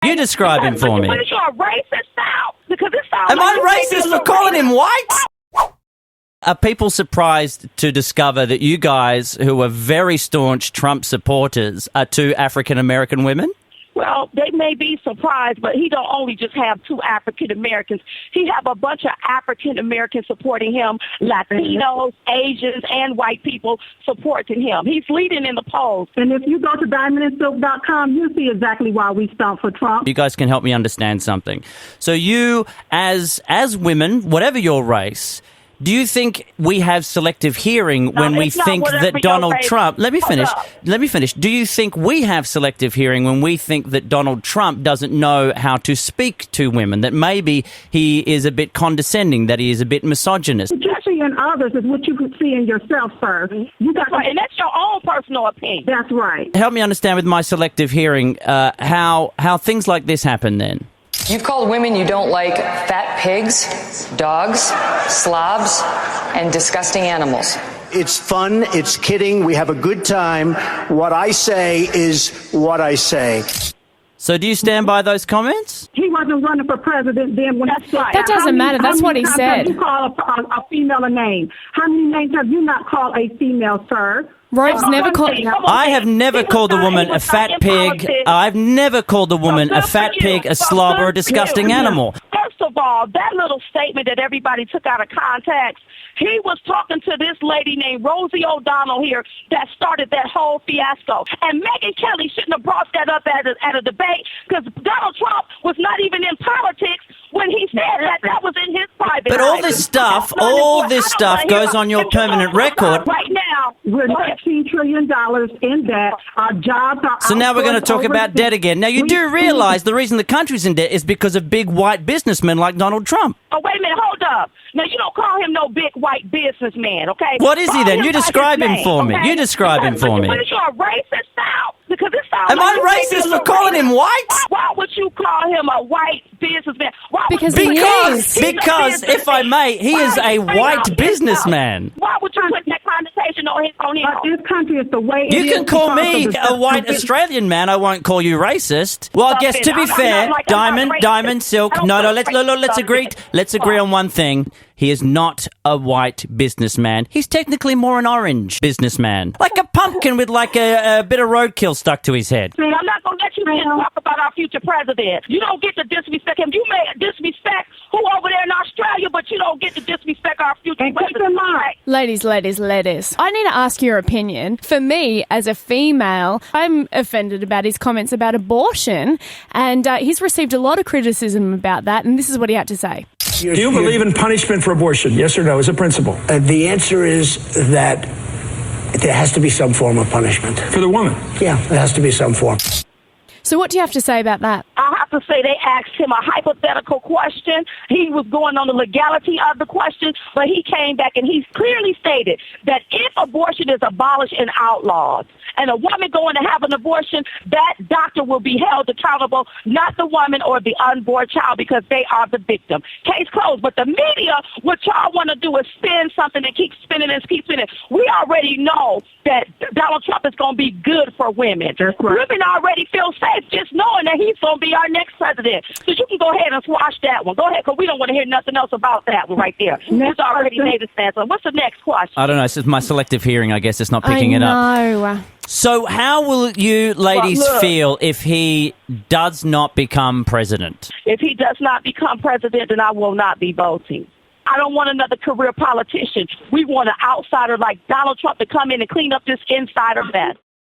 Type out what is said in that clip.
You describe him for me. What is you a racist now? Because it sounds Am I racist for calling him white? Are people surprised to discover that you guys, who are very staunch Trump supporters, are two African-American women? Well, they may be surprised, but he don't only just have two African Americans. He have a bunch of African Americans supporting him, Latinos, Asians, and white people supporting him. He's leading in the polls. And if you go to diamondandsilk.com, you'll see exactly why we stomp for Trump. You guys can help me understand something. So you, as women, whatever your race, do you think we have selective hearing when we think that Donald Trump... Let me finish. Do you think we have selective hearing when we think that Donald Trump doesn't know how to speak to women, that maybe he is a bit condescending, that he is a bit misogynist? Judging in others is what you can see in yourself, sir. That's right, and that's your own personal opinion. That's right. Help me understand with my selective hearing how things like this happen then. You've called women you don't like fat pigs, dogs, slobs, and disgusting animals. It's fun. It's kidding. We have a good time. What I say is what I say. So do you stand by those comments? He wasn't running for president then. That doesn't matter. That's what he said. How many times have you called a female a name? How many names have you not called a female, sir? Rove's never called... I have never called a woman a fat pig. I've never called a woman a fat pig, a slob, or a disgusting animal. First of all, that little statement that everybody took out of context, he was talking to this lady named Rosie O'Donnell here that started that whole fiasco. And Megyn Kelly shouldn't have brought that up at a debate because Donald Trump was not even in politics when he said that was in his private life. But all this stuff goes on your permanent record. Right now, we're $19 trillion in debt. Our jobs are... So now we're going to talk about debt again. Now, you do realize the reason the country's in debt is because of big white businessmen like Donald Trump. Oh, wait a minute. Hold up. Now, you don't call him no big white businessman, okay? What is he then? You describe him for me. You describe him for me. What is you a racist now? Because it sounds Am I racist for calling him white? Why would you call him a white businessman? Because if I may, he is a white businessman. Why would you put that connotation on him? But this country is the way it is. You can call me a white Australian man. I won't call you racist. Well, I guess to be fair, Diamond, Silk. No, let's agree on one thing. He is not a white businessman. He's technically more an orange businessman. Like a pumpkin with like a bit of roadkill stuck to his head. I'm not going to let you talk about our future president. You don't get to disrespect him. You may disrespect who over there in Australia, but you don't get to disrespect our future president. Ladies. I need to ask your opinion. For me, as a female, I'm offended about his comments about abortion, and he's received a lot of criticism about that, and this is what he had to say. Do you believe in punishment for abortion? Yes or no, as a principle? The answer is that there has to be some form of punishment. For the woman? Yeah, there has to be some form. So what do you have to say about that? I have to say they asked him a hypothetical question. He was going on the legality of the question, but he came back and he clearly stated that if abortion is abolished and outlawed, and a woman going to have an abortion, that doctor will be held accountable, not the woman or the unborn child, because they are the victim. Case closed. But the media, what y'all want to do is spin something and keep spinning and keep spinning. We already know that Donald Trump is going to be good for women. Women already feel safe just knowing that he's going to be our next president. So you can go ahead and squash that one. Go ahead, because we don't want to hear nothing else about that one right there. He's already made a stance. So what's the next question? I don't know. It's just my selective hearing, I guess. It's not picking it up. I know. So how will you ladies feel if he does not become president? If he does not become president, then I will not be voting. I don't want another career politician. We want an outsider like Donald Trump to come in and clean up this insider mess.